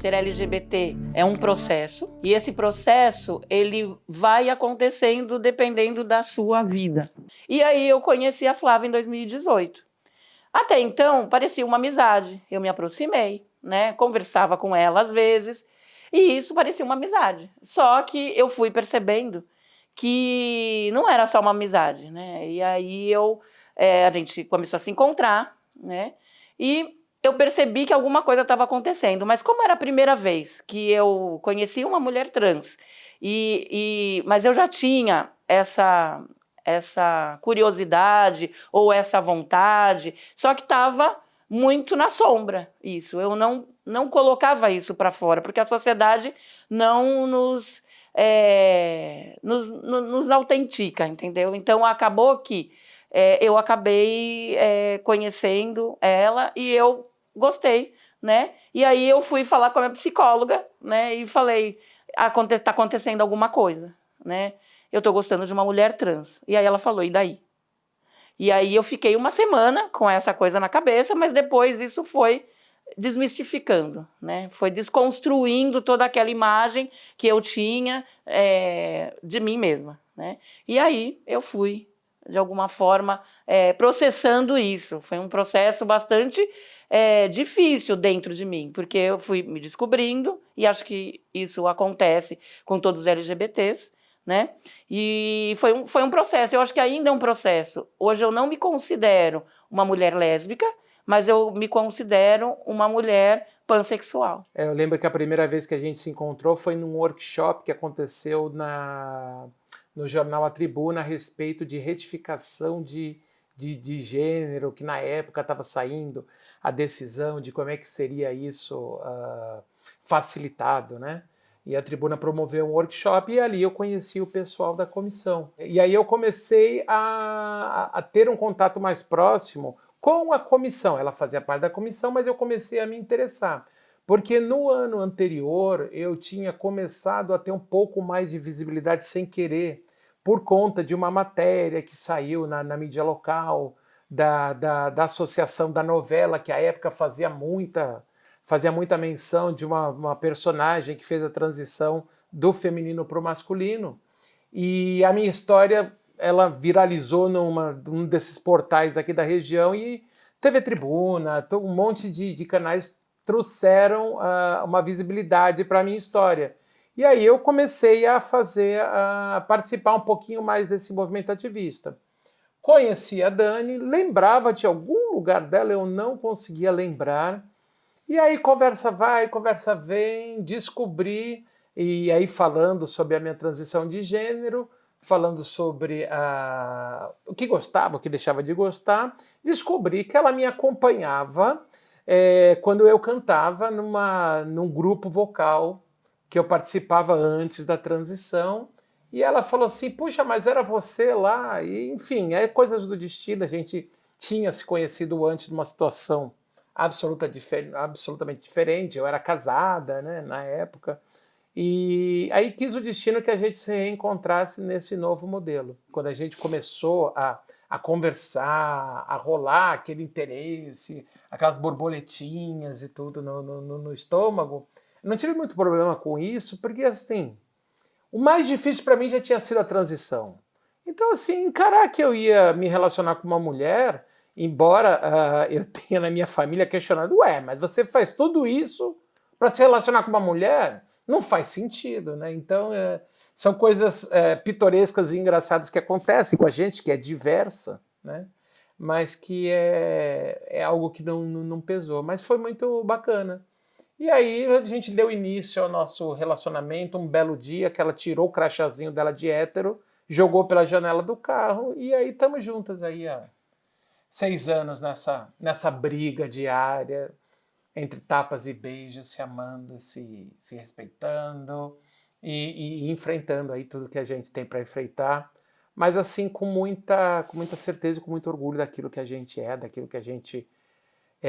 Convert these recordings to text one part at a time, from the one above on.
Ser LGBT é um processo, e esse processo ele vai acontecendo dependendo da sua vida. E aí eu conheci a Flávia em 2018. Até então, parecia uma amizade. Eu me aproximei, né? Conversava com ela às vezes, e isso parecia uma amizade. Só que eu fui percebendo que não era só uma amizade, né? E aí a gente começou a se encontrar, né? E eu percebi que alguma coisa estava acontecendo, mas como era a primeira vez que eu conheci uma mulher trans, mas eu já tinha essa curiosidade ou essa vontade, só que estava muito na sombra isso. Eu não colocava isso para fora, porque a sociedade não nos autentica, entendeu? Então acabou que eu acabei conhecendo ela e eu gostei, né? E aí eu fui falar com a minha psicóloga, né? E falei, tá acontecendo alguma coisa, né? Eu tô gostando de uma mulher trans. E aí ela falou, e daí? E aí eu fiquei uma semana com essa coisa na cabeça, mas depois isso foi desmistificando, né? Foi desconstruindo toda aquela imagem que eu tinha de mim mesma, né? E aí eu fui, de alguma forma, processando isso. Foi um processo bastante difícil dentro de mim, porque eu fui me descobrindo, e acho que isso acontece com todos os LGBTs, né? E foi um processo, eu acho que ainda é um processo. Hoje eu não me considero uma mulher lésbica, mas eu me considero uma mulher pansexual. Eu lembro que a primeira vez que a gente se encontrou foi num workshop que aconteceu no jornal A Tribuna a respeito de retificação de gênero, que na época estava saindo a decisão de como é que seria isso facilitado, né? E a Tribuna promoveu um workshop e ali eu conheci o pessoal da comissão. E aí eu comecei a ter um contato mais próximo com a comissão. Ela fazia parte da comissão, mas eu comecei a me interessar. Porque no ano anterior eu tinha começado a ter um pouco mais de visibilidade sem querer, por conta de uma matéria que saiu na mídia local, da associação da novela, que à época fazia muita menção de uma personagem que fez a transição do feminino para o masculino. E a minha história, ela viralizou num desses portais aqui da região e TV Tribuna, um monte de canais trouxeram uma visibilidade para a minha história. E aí eu comecei a participar um pouquinho mais desse movimento ativista. Conheci a Dani, lembrava de algum lugar dela, eu não conseguia lembrar. E aí conversa vai, conversa vem, descobri, e aí falando sobre a minha transição de gênero, falando sobre o que gostava, o que deixava de gostar, descobri que ela me acompanhava quando eu cantava num grupo vocal que eu participava antes da transição, e ela falou assim, puxa, mas era você lá, e enfim, coisas do destino, a gente tinha se conhecido antes de uma situação absolutamente diferente. Eu era casada, né, na época, e aí quis o destino que a gente se reencontrasse nesse novo modelo. Quando a gente começou a conversar, a rolar aquele interesse, aquelas borboletinhas e tudo no estômago, eu não tive muito problema com isso, porque assim, o mais difícil para mim já tinha sido a transição. Então, assim, encarar que eu ia me relacionar com uma mulher, embora eu tenha na minha família questionado, ué, mas você faz tudo isso para se relacionar com uma mulher? Não faz sentido, né? Então, são coisas pitorescas e engraçadas que acontecem com a gente, que é diversa, né? Mas que é algo que não pesou. Mas foi muito bacana. E aí a gente deu início ao nosso relacionamento um belo dia, que ela tirou o crachazinho dela de hétero, jogou pela janela do carro, e aí estamos juntas aí há 6 anos nessa briga diária, entre tapas e beijos, se amando, se respeitando e enfrentando aí tudo que a gente tem para enfrentar, mas assim com muita certeza e com muito orgulho daquilo que a gente é, daquilo que a gente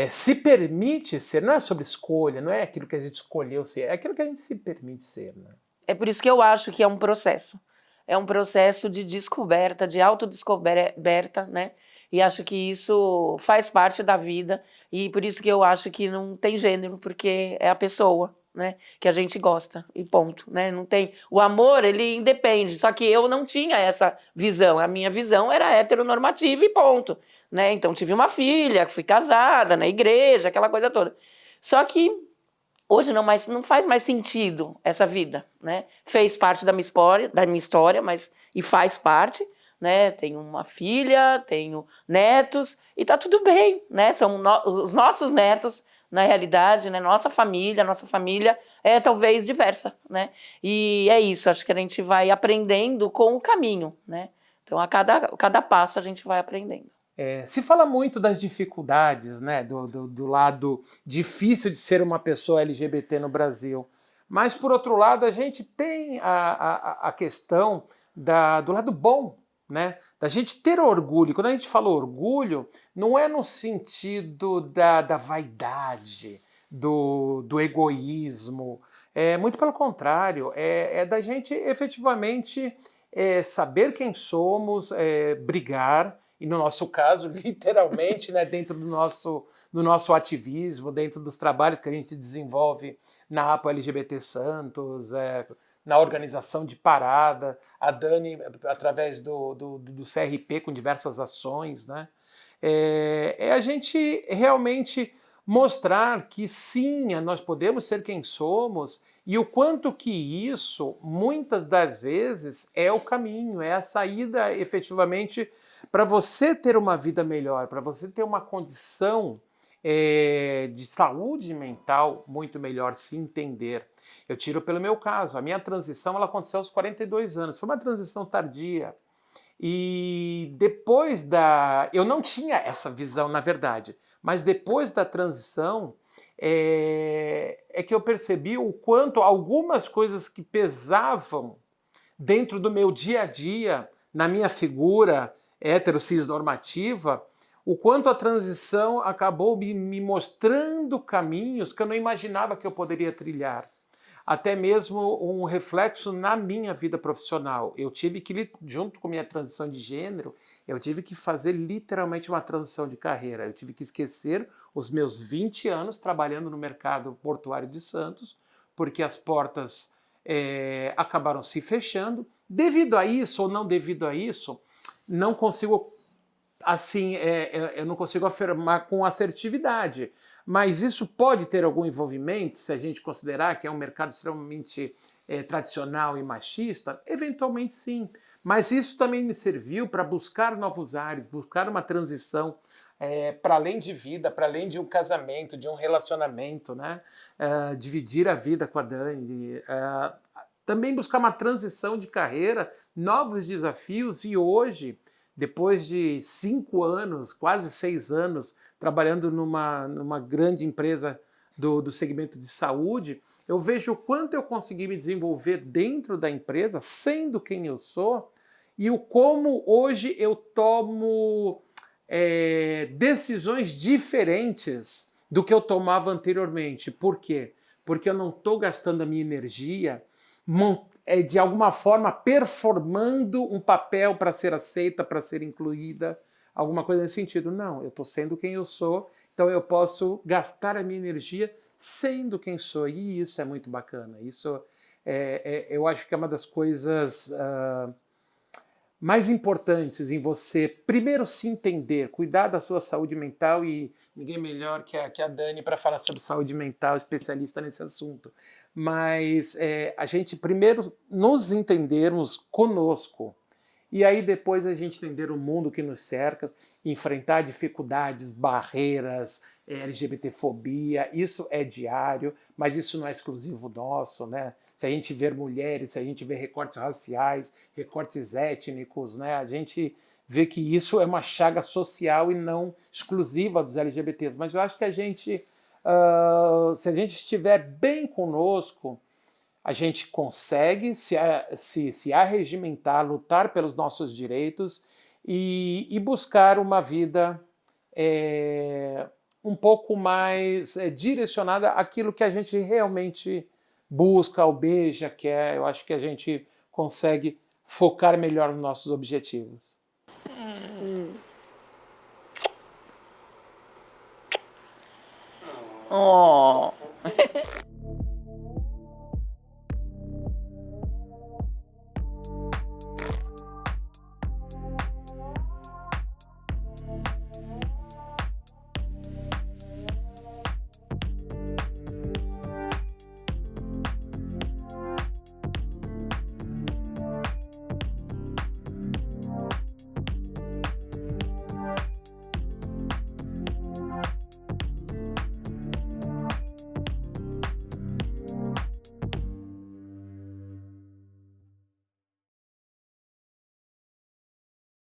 se permite ser. Não é sobre escolha, não é aquilo que a gente escolheu ser, é aquilo que a gente se permite ser, né? É por isso que eu acho que é um processo. É um processo de descoberta, de autodescoberta, né? E acho que isso faz parte da vida, e por isso que eu acho que não tem gênero, porque é a pessoa. né? Que a gente gosta e ponto, né? Não tem o amor, ele independe. Só que eu não tinha essa visão. A minha visão era heteronormativa e ponto, né? Então tive uma filha, fui casada na igreja, aquela coisa toda. Só que hoje não faz mais sentido essa vida, né? Fez parte da minha história, mas e faz parte, né? Tenho uma filha, tenho netos e tá tudo bem, né? São os nossos netos, na realidade, né? Nossa família é talvez diversa, né? E é isso, acho que a gente vai aprendendo com o caminho, né? Então a cada passo a gente vai aprendendo. Se fala muito das dificuldades, né, do lado difícil de ser uma pessoa LGBT no Brasil, mas, por outro lado, a gente tem a questão do lado bom, né, da gente ter orgulho. Quando a gente fala orgulho, não é no sentido da vaidade, do egoísmo, é muito pelo contrário, é da gente efetivamente saber quem somos, brigar, e no nosso caso, literalmente, né, dentro do nosso ativismo, dentro dos trabalhos que a gente desenvolve na APA LGBT Santos, na organização de parada, a Dani, através do CRP, com diversas ações, né, é a gente realmente mostrar que sim, nós podemos ser quem somos e o quanto que isso, muitas das vezes, é o caminho, é a saída efetivamente para você ter uma vida melhor, para você ter uma condição de saúde mental muito melhor, se entender. Eu tiro pelo meu caso, a minha transição ela aconteceu aos 42 anos, foi uma transição tardia. E depois eu não tinha essa visão, na verdade, mas depois da transição é que eu percebi o quanto algumas coisas que pesavam dentro do meu dia a dia, na minha figura cis normativa, o quanto a transição acabou me mostrando caminhos que eu não imaginava que eu poderia trilhar. Até mesmo um reflexo na minha vida profissional. Eu tive que, junto com a minha transição de gênero, eu tive que fazer literalmente uma transição de carreira. Eu tive que esquecer os meus 20 anos trabalhando no mercado portuário de Santos, porque as portas acabaram se fechando. Devido a isso ou não devido a isso, não consigo, assim, eu não consigo afirmar com assertividade. Mas isso pode ter algum envolvimento, se a gente considerar que é um mercado extremamente tradicional e machista? Eventualmente sim. Mas isso também me serviu para buscar novos ares, buscar uma transição para além de vida, para além de um casamento, de um relacionamento, né? Dividir a vida com a Dani, também buscar uma transição de carreira, novos desafios e hoje, depois de 5 anos, quase 6 anos, trabalhando numa grande empresa do segmento de saúde, eu vejo o quanto eu consegui me desenvolver dentro da empresa, sendo quem eu sou, e o como hoje eu tomo decisões diferentes do que eu tomava anteriormente. Por quê? Porque eu não estou gastando a minha energia de alguma forma performando um papel para ser aceita, para ser incluída, alguma coisa nesse sentido. Não, eu estou sendo quem eu sou, então eu posso gastar a minha energia sendo quem sou, e isso é muito bacana. Isso eu acho que é uma das coisas mais importantes em você, primeiro, se entender, cuidar da sua saúde mental, e ninguém melhor que a Dani para falar sobre saúde mental, especialista nesse assunto. Mas a gente primeiro nos entendermos conosco, e aí depois a gente entender o mundo que nos cerca, enfrentar dificuldades, barreiras, LGBTfobia, isso é diário, mas isso não é exclusivo nosso, né? Se a gente ver mulheres, se a gente ver recortes raciais, recortes étnicos, né? A gente vê que isso é uma chaga social e não exclusiva dos LGBTs. Mas eu acho que a gente, se a gente estiver bem conosco, a gente consegue se arregimentar, lutar pelos nossos direitos e buscar uma vida um pouco mais direcionada àquilo que a gente realmente busca, almeja, quer. Eu acho que a gente consegue focar melhor nos nossos objetivos. Oh.